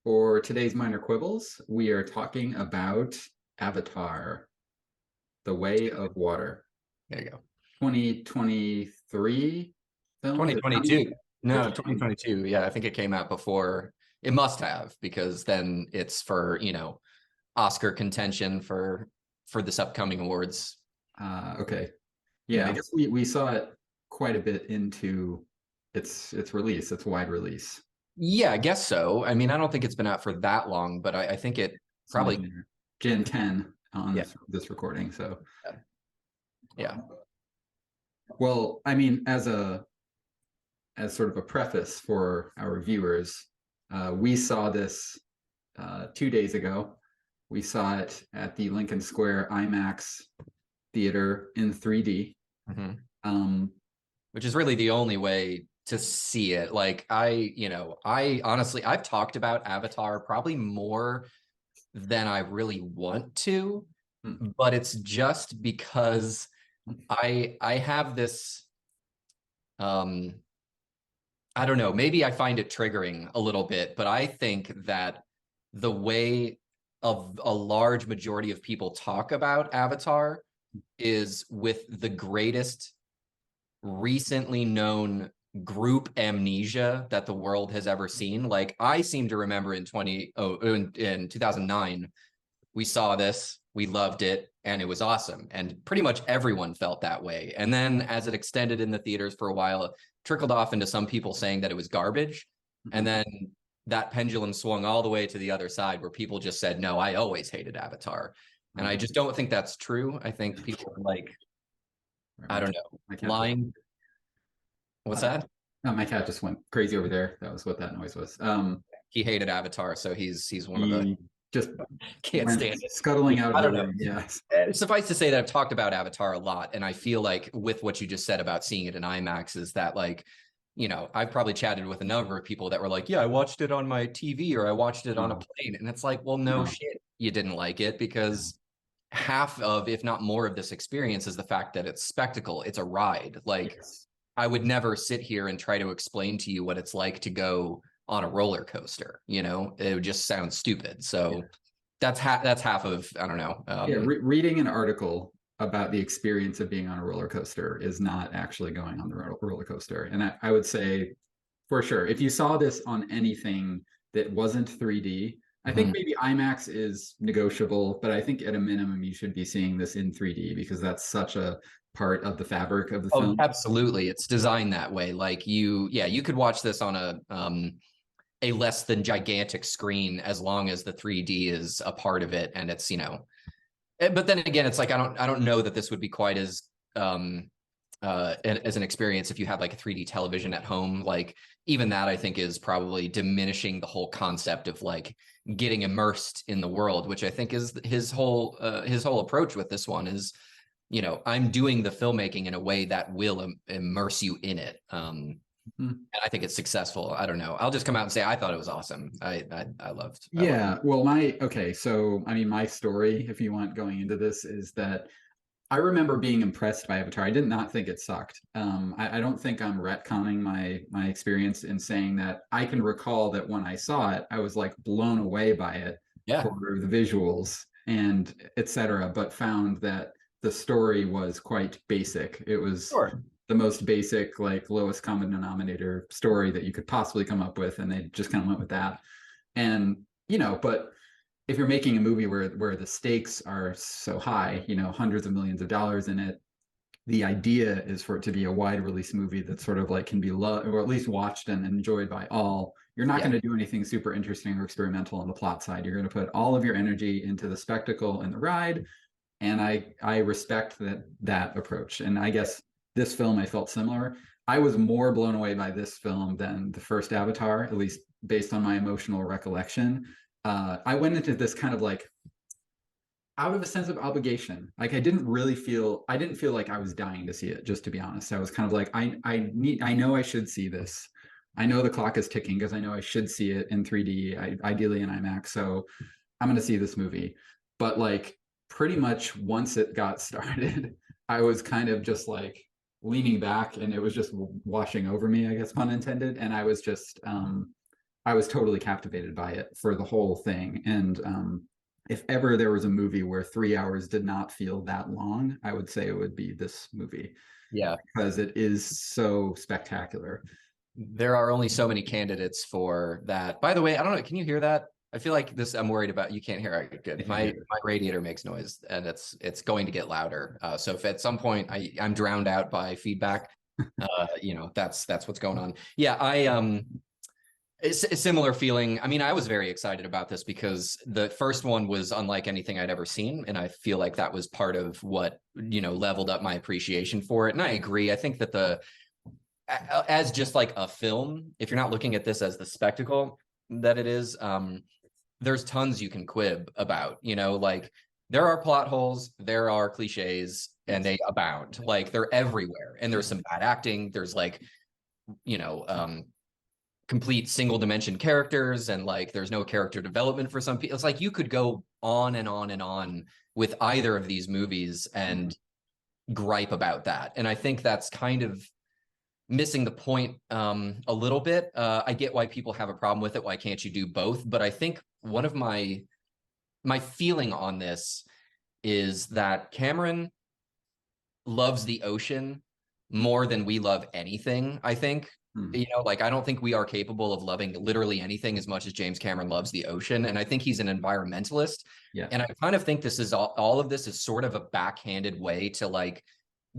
For today's minor quibbles, we are talking about Avatar, The Way of Water. There you go. 2023 film? Is it coming? 2022. It No, came. 2022. Yeah, I think it came out before. It must have because then it's for, Oscar contention for this upcoming awards. Okay. Yeah, I Yeah. guess we saw it quite a bit into its release, its wide release. Yeah, I guess so. I mean, I don't think it's been out for that long, but I think it It's only probably, Gen 10 on yeah, this recording. So, yeah. well, I mean, as sort of a preface for our viewers, we saw this 2 days ago. We saw it at the Lincoln Square IMAX theater in 3D. Mhm. Um, Which is really the only way to see it. Like I honestly, I've talked about Avatar probably more than I really want to, hmm, but it's just because I have this um I don't know, maybe I find it triggering a little bit, but I think that the way of a large majority of people talk about Avatar is with the greatest recently known group amnesia that the world has ever seen. Like I seem to remember in 2009 we saw this, we loved it, and it was awesome. And pretty much everyone felt that way. And then as it extended in the theaters for a while, it trickled off into some people saying that it was garbage. And hmm. then that pendulum swung all the way to the other side where people just said, no, I always hated Avatar. And I just don't think that's true. I think people are like, I My don't know, my cat just lying. What's uh, that? no, my cat just went crazy over there. That was what that noise was. He hated Avatar, so he's one of the He just can't went stand it. scuttling out of I the don't know. room. Yes. Suffice to say that I've talked about Avatar a lot, and I feel like with what you just said about seeing it in IMAX is that like, I've probably chatted with a number of people that were like, "Yeah, I watched it on my TV or I watched it on a No, plane," and it's like, well, no no, shit, you didn't like it no. because half of, if not more of this experience is the fact that it's spectacle. It's a ride. Like Yes. I would never sit here and try to explain to you what it's like to go on a roller coaster. It would just sound stupid. Yeah. So that's half of I don't know. Yeah. Reading an article about the experience of being on a roller coaster is not actually going on the roller coaster. And I would say for sure, if you saw this on anything that wasn't 3D, I think Mhm. maybe IMAX is negotiable, but I think at a minimum you should be seeing this in 3D because that's such a part of the fabric of the Oh, film. absolutely. It's designed that way. Like yeah, you could watch this on a less than gigantic screen as long as the 3D is a part of it and it's, but then again, it's like I don't know that this would be quite as as an experience if you had like a 3D television at home. Like even that I think is probably diminishing the whole concept of like getting immersed in the world, which I think is his whole approach with this one is, I'm doing the filmmaking in a way that will immerse you in it. Mhm. And I think it's successful. I don't know. I'll just come out and say I thought it was awesome. I loved it. Yeah, well, okay, so I mean, my story, if you want going into this, is that I remember being impressed by Avatar. I did not think it sucked. I don't think I'm retconning my experience in saying that I can recall that when I saw it, I was like blown away by it Yeah, for the visuals and etc. But found that the story was quite basic. It was sure. the most basic, like lowest common denominator story that you could possibly come up with, and they just kind of went with that. And but if you're making a movie where the stakes are so high, hundreds of millions of dollars in it, the idea is for it to be a wide release movie that sort of like can be loved or at least watched and enjoyed by all. You're not going Yeah. to do anything super interesting or experimental on the plot side. You're going to put all of your energy into the spectacle and the ride, and I respect that approach. And I guess this film I felt similar. I was more blown away by this film than the first Avatar, at least based on my emotional recollection. I went into this kind of like out of a sense of obligation. Like I didn't feel like I was dying to see it, just to be honest. I was kind of like, I know I should see this. I know the clock is ticking because I know I should see it in 3D, ideally in IMAX. So I'm going to see this movie. But like pretty much once it got started, I was kind of just like leaning back and it was just washing over me, I guess, pun intended. And I was just, I was totally captivated by it for the whole thing. And if ever there was a movie where 3 hours did not feel that long, I would say it would be this movie Yeah. because it is so spectacular. There are only so many candidates for that. By the way, I don't know. Can you hear that? I feel like this. I'm worried about. You can't hear it. I Good. can't hear My radiator makes noise, and it's going to get louder. So if at some point I'm drowned out by feedback, that's what's going on. Yeah, it's a similar feeling. I mean, I was very excited about this because the first one was unlike anything I'd ever seen, and I feel like that was part of what leveled up my appreciation for it. And I agree. I think that as just like a film, if you're not looking at this as the spectacle that it is, there's tons you can quib about, like there are plot holes, there are cliches, and they abound. Like they're everywhere. And there's some bad acting. There's like, you know, complete single dimension characters, and like there's no character development for some people. It's like you could go on and on and on with either of these movies and gripe about that. And I think that's kind of missing the point a little bit. I get why people have a problem with it. Why can't you do both? But I think one of my feeling on this is that Cameron loves the ocean more than we love anything, I think. Like I don't think we are capable of loving literally anything as much as James Cameron loves the ocean. And I think he's an environmentalist. Yeah. And I kind of think this is all of this is sort of a backhanded way to like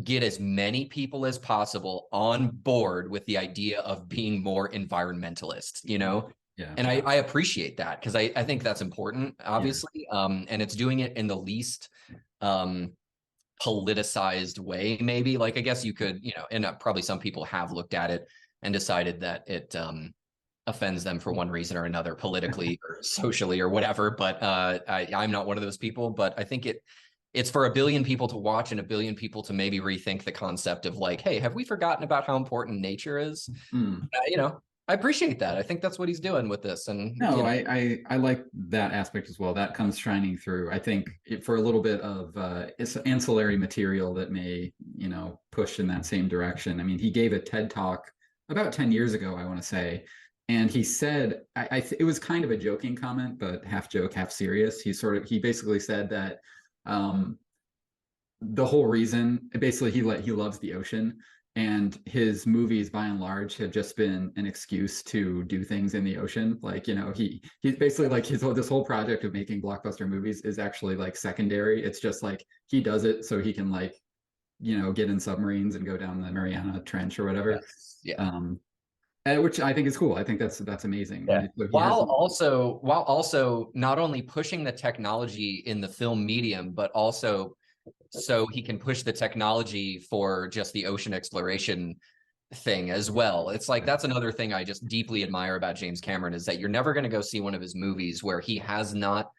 get as many people as possible on board with the idea of being more environmentalist, Yeah. And I appreciate that because I think that's important, obviously. And it's doing it in the least politicized way, maybe. Like I guess you could, and probably some people have looked at it and decided that it offends them for one reason or another, politically or socially or whatever. But I'm not one of those people. But I think it's for a billion people to watch and a billion people to maybe rethink the concept of like, hey, have we forgotten about how important nature is? I appreciate that. I think that's what he's doing with this. And no, I like that aspect as well. That comes shining through. I think for a little bit of it's ancillary material that may, push in that same direction. I mean, he gave a TED talk about 10 years ago, I want to say. And he said, it was kind of a joking comment, but half joke, half serious. He basically said that the whole reason, basically, he loves the ocean, and his movies by and large have just been an excuse to do things in the ocean. Like he's basically like this whole project of making blockbuster movies is actually like secondary. It's just like he does it so he can like get in submarines and go down the Mariana Trench or whatever. Yeah. Which I think is cool. I think that's amazing. Yeah. So while also not only pushing the technology in the film medium, but also so he can push the technology for just the ocean exploration thing as well. It's like that's another thing I just deeply admire about James Cameron is that you're never going to go see one of his movies where he has not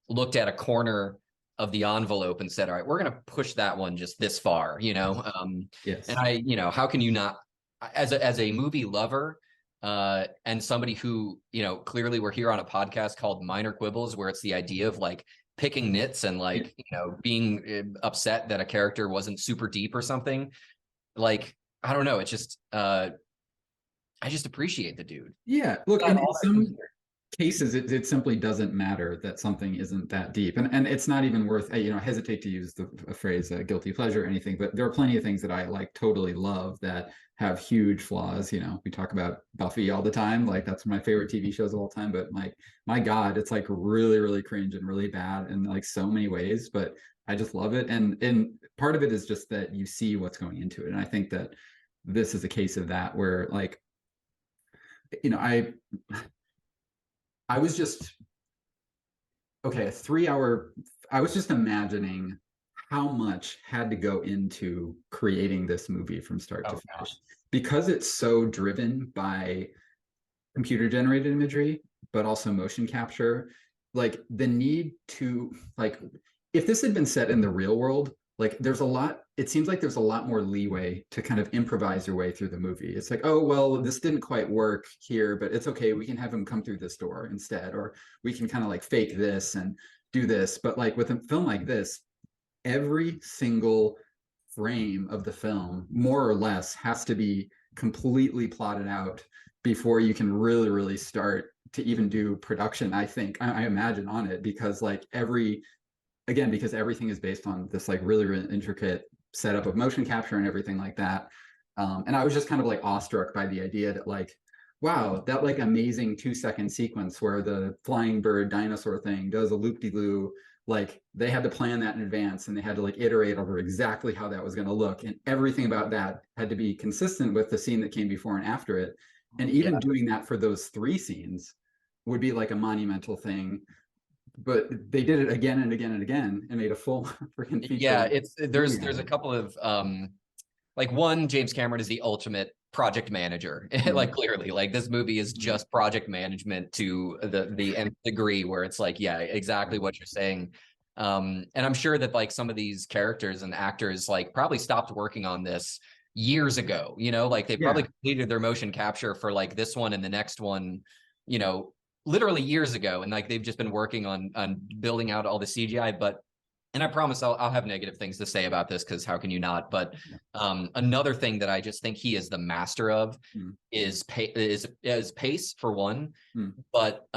looked at a corner of the envelope and said, all right, we're going to push that one just this far, Yes. And how can you not, as a movie lover, and somebody who, clearly we're here on a podcast called Minor Quibbles, where it's the idea of like picking nits and like, being upset that a character wasn't super deep or something. Like, I don't know. It's just, I just appreciate the dude. Yeah. Look, in some cases, it simply doesn't matter that something isn't that deep, and it's not even worth. I hesitate to use the phrase guilty pleasure or anything, but there are plenty of things that I like totally love that have huge flaws. We talk about Buffy all the time, like that's one of my favorite TV shows of all time. But my God, it's like really, really cringe and really bad in like so many ways. But I just love it, and part of it is just that you see what's going into it, and I think that this is a case of that where like, I was just okay, a 3 hour. I was just imagining how much had to go into creating this movie from start to finish because it's so driven by computer generated imagery, but also motion capture. Like the need to like, if this had been set in the real world, like it seems like there's a lot more leeway to kind of improvise your way through the movie. It's like, oh, well, this didn't quite work here, but it's okay. We can have him come through this door instead, or we can kind of like fake this and do this. But like with a film like this, every single frame of the film, more or less, has to be completely plotted out before you can really start to even do production, I think, I imagine, on it, because like again, because everything is based on this like really intricate setup of motion capture and everything like that. And I was just kind of like awestruck by the idea that like, wow, that like amazing 2 second sequence where the flying bird dinosaur thing does a loop-de-loo, like they had to plan that in advance and they had to like iterate over exactly how that was going to look. And everything about that had to be consistent with the scene that came before and after it. And Yeah. even doing that for those 3 scenes would be like a monumental thing. But they did it again and again and again and made a full freaking Yeah, feature it's movie out there's of a it. couple of like one, James Cameron is the ultimate project manager. Like Mm, clearly, like this movie is mm, just project management to the nth degree, where it's like, yeah, exactly what you're saying. And I'm sure that like some of these characters and actors like probably stopped working on this years ago, you know, like they probably yeah. completed their motion capture for like this one and the next one, you know, literally years ago. And like they've just been working on building out all the CGI. But and I promise I'll have negative things to say about this because how can you not? But another thing that I just think he is the master of Mm, is is pace for one, mm, but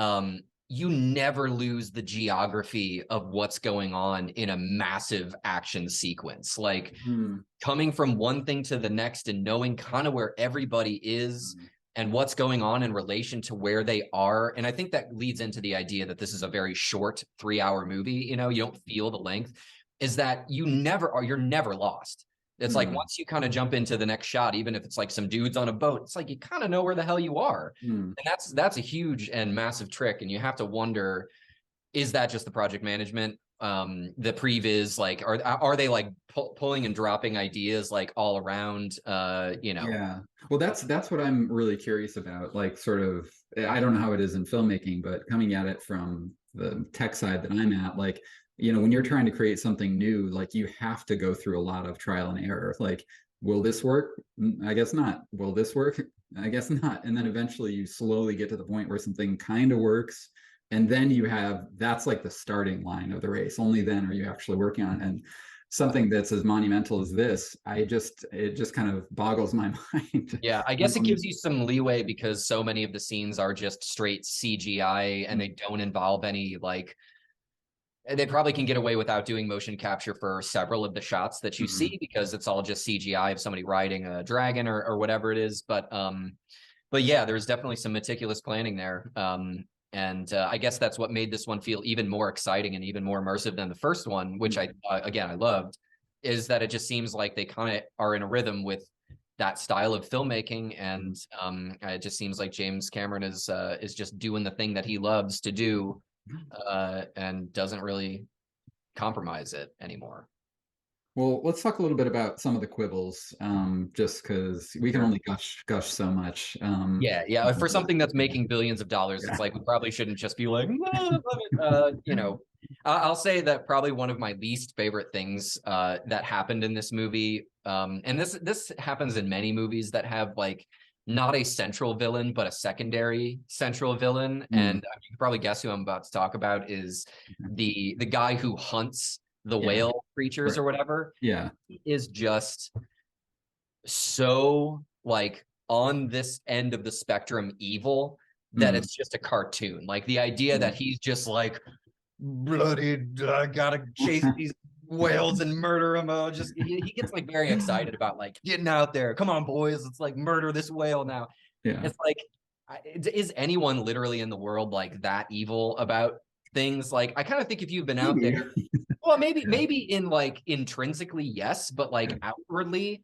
you never lose the geography of what's going on in a massive action sequence. Like mm, coming from one thing to the next and knowing kind of where everybody is mm, and what's going on in relation to where they are. And I think that leads into the idea that this is a very short 3 hour movie. You know, you don't feel the length, is that you're never lost. It's like mm, once you kind of jump into the next shot, even if it's like some dudes on a boat, it's like you kind of know where the hell you are. mm. And that's a huge and massive trick. And you have to wonder, is that just the project management, the previs, like are they like pulling and dropping ideas like all around, you know? Yeah. Well, that's what I'm really curious about. Like, sort of, I don't know how it is in filmmaking, but coming at it from the tech side that I'm at, like, when you're trying to create something new, like you have to go through a lot of trial and error. Like, will this work? I guess not. Will this work? I guess not. And then eventually you slowly get to the point where something kind of works. And then that's like the starting line of the race. Only then are you actually working on it. And something that's as monumental as this, it just kind of boggles my mind. Yeah, I guess it gives you some leeway because so many of the scenes are just straight CGI and they don't involve any like, they probably can get away without doing motion capture for several of the shots that you Mhm. see because it's all just CGI of somebody riding a dragon or whatever it is. But yeah, there's definitely some meticulous planning there. And I guess that's what made this one feel even more exciting and even more immersive than the first one, which again, I loved, is that it just seems like they kind of are in a rhythm with that style of filmmaking. And it just seems like James Cameron is just doing the thing that he loves to do, and doesn't really compromise it anymore. Well, let's talk a little bit about some of the quibbles, just because we can Sure. only gush so much. Yeah. For something that's making billions of dollars, Yeah. it's like we probably shouldn't just be like, "No, I love it." You know, I'll say that probably one of my least favorite things that happened in this movie, and this happens in many movies that have like not a central villain, but a secondary central villain. Mm, And you can probably guess who I'm about to talk about is the guy who hunts the yeah. whale creatures Right. or whatever. Yeah. He is just so like on this end of the spectrum evil that Mm, it's just a cartoon. Like the idea mm. that he's just like bloody, I gotta chase these whales and murder them. Just he gets like very excited about like getting out there. Come on, boys, let's like murder this whale now. Yeah. It's like, is anyone literally in the world like that evil about things? Like I kind of think if you've been out Maybe. there, well, Yeah. maybe in like intrinsically, yes, but like outwardly,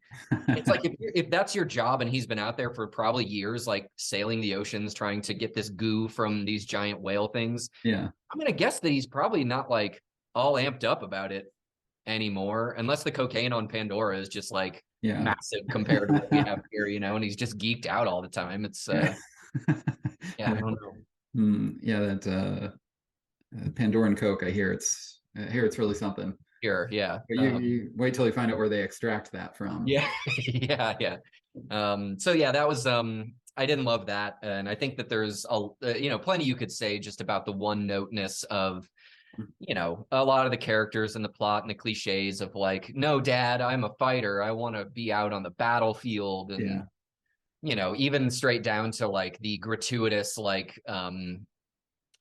it's like if that's your job and he's been out there for probably years, like sailing the oceans, trying to get this goo from these giant whale things, Yeah. I'm gonna guess that he's probably not like all amped up about it anymore, unless the cocaine on Pandora is just like Yeah. massive compared to what we have here, you know, and he's just geeked out all the time. It's Yeah. yeah, I don't know. Yeah, that Pandoran Coke, I hear it's really something. Here, yeah. But you wait till you find out where they extract that from. Yeah, yeah. So yeah, that was I didn't love that. And I think that there's plenty you could say just about the one noteness of, a lot of the characters in the plot and the cliches of like, no, dad, I'm a fighter. I want to be out on the battlefield. Yeah. you know, even straight down to like the gratuitous, like,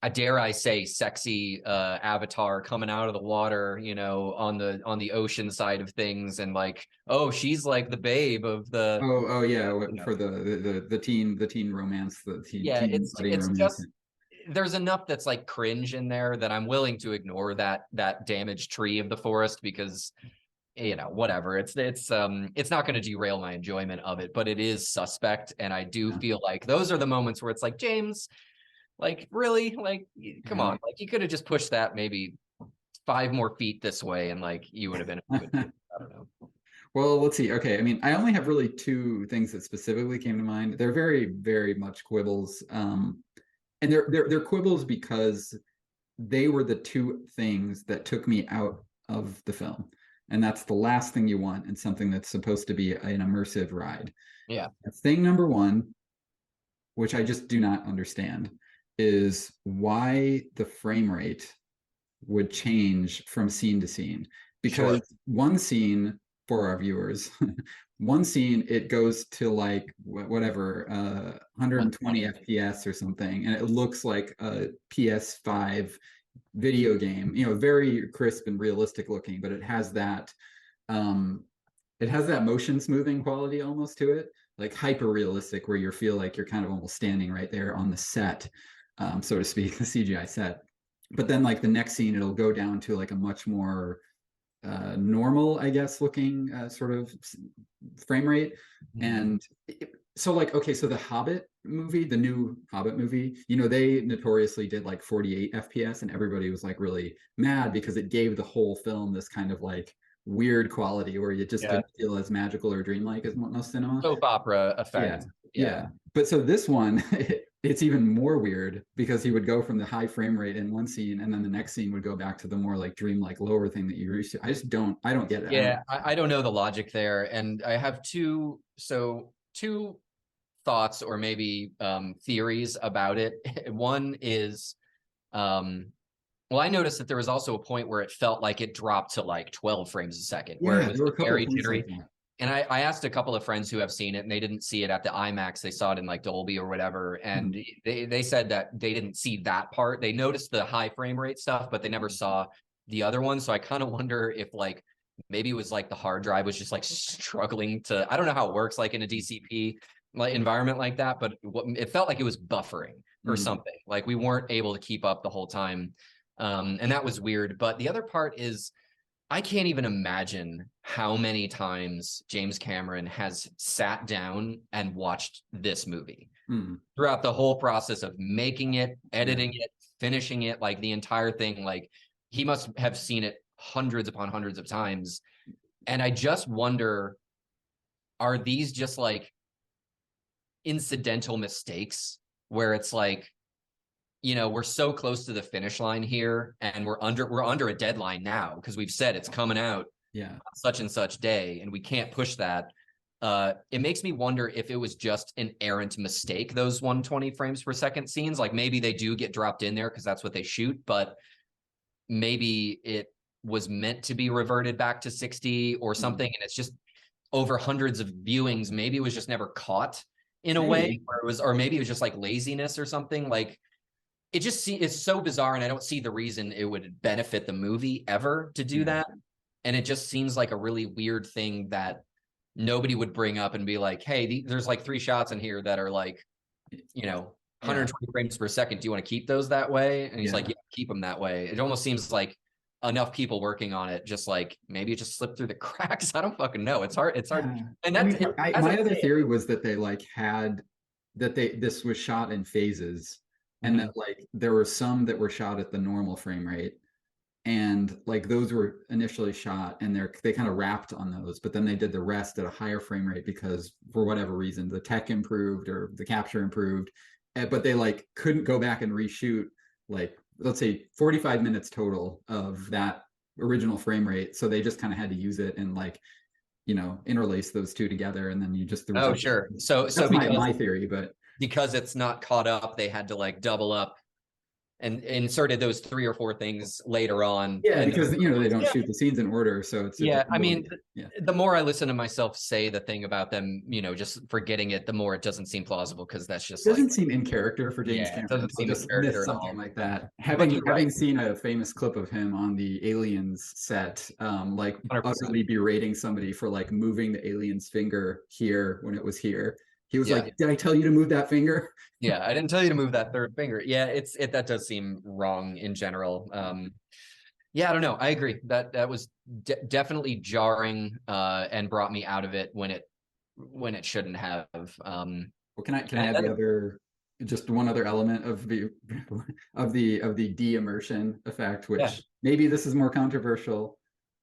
I dare I say, sexy avatar coming out of the water, you know, on the ocean side of things, and like, oh, she's like the babe of the, Oh yeah, you know, for the teen romance, the yeah, teen budding it's romance. just there's enough that's like cringe in there that I'm willing to ignore that damaged tree of the forest because, you know, whatever. It's not going to derail my enjoyment of it, but it is suspect, and I do Yeah, feel like those are the moments where it's like, James, like, really, like, come yeah. on, like, you could have just pushed that maybe 5 more feet this way, and like you would have been a good movie. I don't know. Well, let's see. Okay, I mean, I only have really two things that specifically came to mind. They're very, very much quibbles, and they're quibbles because they were the two things that took me out of the film, and that's the last thing you want in something that's supposed to be an immersive ride. Yeah, Thing number one, which I just do not understand, is why the frame rate would change from scene to scene. sure. Because one scene, for our viewers, one scene it goes to like whatever 120 120. FPS or something, and it looks like a PS5 video game. You know, very crisp and realistic looking, but um, it has that motion smoothing quality almost to it, like hyper realistic, where you feel like you're kind of almost standing right there on the set, so to speak, the CGI set. But then, like the next scene, it'll go down to like a much more normal, I guess, looking sort of frame rate. Mhm. And so, like, okay, so the Hobbit movie, the new Hobbit movie, you know, they notoriously did like 48 FPS, and everybody was like really mad because it gave the whole film this kind of like weird quality where you just Yeah, didn't feel as magical or dreamlike as most cinema. soap opera Yeah, effect. Yeah. yeah. But so this one, it's even more weird because he would go from the high frame rate in one scene, and then the next scene would go back to the more like dreamlike lower thing that you're used to. I don't get it. I don't. Yeah, I don't know the logic there, and I have two thoughts or maybe theories about it. One is, um, well, I noticed that there was also a point where it felt like it dropped to like 12 frames a second, where it Yeah, was there were a couple of very points jittery. like that. And I asked a couple of friends who have seen it, and they didn't see it at the IMAX. They saw it in like Dolby or whatever, and Mhm. they said that they didn't see that part. They noticed the high frame rate stuff, but they never saw the other one. So I kind of wonder if like maybe it was like the hard drive was just like struggling to. I don't know how it works like in a DCP like environment like that, but it felt like it was buffering or Mhm. something. Like we weren't able to keep up the whole time, and that was weird. But the other part is I can't even imagine how many times James Cameron has sat down and watched this movie Mhm. throughout the whole process of making it, Yeah. editing it, finishing it, like the entire thing. Like he must have seen it hundreds upon hundreds of times. And I just wonder, are these just like incidental mistakes where it's like, you know, we're so close to the finish line here and we're under a deadline now because we've said it's coming out Yeah. such and such day and we can't push that. It makes me wonder if it was just an errant mistake, those 120 frames per second scenes. Like maybe they do get dropped in there because that's what they shoot, but maybe it was meant to be reverted back to 60 or Mhm. something, and it's just over hundreds of viewings. Maybe it was just never caught in a way, Maybe. or maybe it was just like laziness or something. Like it's so bizarre, and I don't see the reason it would benefit the movie ever to do Yeah. that. And it just seems like a really weird thing that nobody would bring up and be like, hey, there's like 3 shots in here that are like, you know, Yeah. 120 frames per second. Do you want to keep those that way? And he's like, Yeah. yeah, keep them that way. It almost seems like enough people working on it, just like maybe it just slipped through the cracks. I don't fucking know. It's hard. It's hard. Yeah. And I that's mean, as I my other say theory was that they like had that they this was shot in phases, it. and Mhm. that like there were some that were shot at the normal frame rate, and like those were initially shot and they kind of wrapped on those, but then they did the rest at a higher frame rate because for whatever reason the tech improved or the capture improved. But they like couldn't go back and reshoot like let's say 45 minutes total of that original frame rate, so they just kind of had to use it and like interlace those two together, and then you just the Oh, result. sure. So That's because my theory, but it's not caught up, they had to like double up and inserted those 3 or 4 things later on. Yeah, And because you know they don't yeah, shoot the scenes in order, so it's a yeah. I little, mean, yeah. the more I listen to myself say the thing about them, just forgetting it, the more it doesn't seem plausible because that's just like, Doesn't seem in character for James yeah, it Cameron doesn't to seem in just miss character at something all. like that. But Having you're right, having seen a famous clip of him on the Aliens set, like 100%. utterly berating somebody for like moving the alien's finger here when it was here. He was Yeah. like, "Did I tell you to move that finger?" Yeah, I didn't tell you to move that third finger. Yeah, that does seem wrong in general. Yeah, I don't know. I agree that that was definitely jarring, and brought me out of it when it shouldn't have. Well, can I And add the then, other, just one other element of the of the de-immersion effect, yeah, which maybe this is more controversial.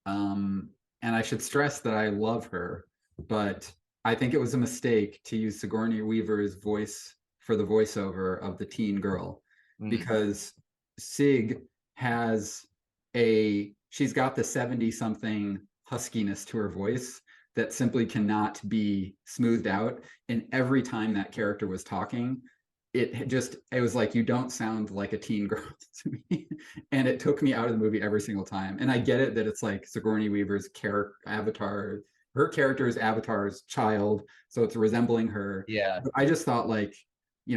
And I should stress that I love her, but I think it was a mistake to use Sigourney Weaver's voice for the voiceover of the teen girl, mm, because Sig has she's got the 70 something huskiness to her voice that simply cannot be smoothed out. And every time that character was talking, it was like, you don't sound like a teen girl to me. And it took me out of the movie every single time. And I get it that it's like Sigourney Weaver's character avatar, her character's avatar's child, so it's resembling her. yeah, But I just thought, like,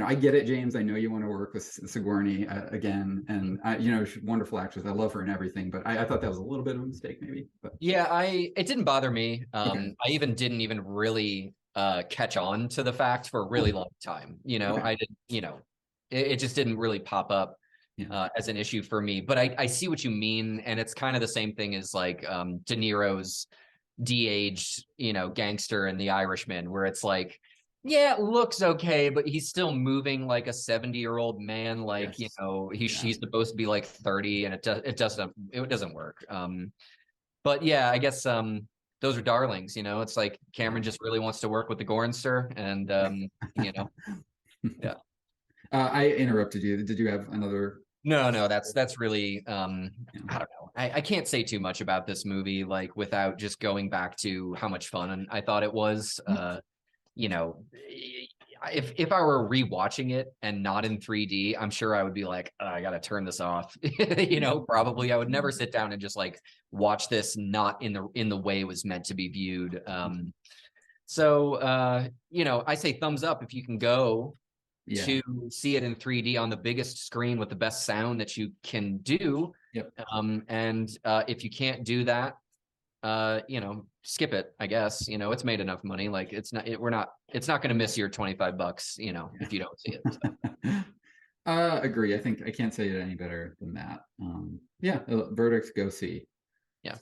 I get it, James. I know you want to work with Sigourney again, and wonderful actress. I love her and everything, but I thought that was a little bit of a mistake, maybe. But yeah. It didn't bother me. okay, I even didn't even really catch on to the fact for a really cool. long time. Okay, I didn't. It just didn't really pop up yeah, as an issue for me. But I see what you mean, and it's kind of the same thing as like De Niro's de-aged, gangster in The Irishman, where it's like, yeah, it looks okay, but he's still moving like a 70-year-old man. Like, yes, yeah. he's supposed to be like 30, and it doesn't work. But yeah, I guess those are darlings, it's like Cameron just really wants to work with the Gornster, and yeah. I interrupted you. Did you have another? No, that's really Yeah. I don't know. I can't say too much about this movie like without just going back to how much fun I thought it was. You know, if I were rewatching it and not in 3D, I'm sure I would be like, "Oh, I gotta turn this off." Probably I would never sit down and just like watch this not in the way it was meant to be viewed. I say thumbs up if you can go Yeah. to see it in 3D on the biggest screen with the best sound that you can do. Yep. And if you can't do that, skip it, I guess. It's made enough money. Like it's not going to miss your $25, if you don't see it. So. Agree. I think I can't say it any better than that. Yeah, verdict, go see. Yeah.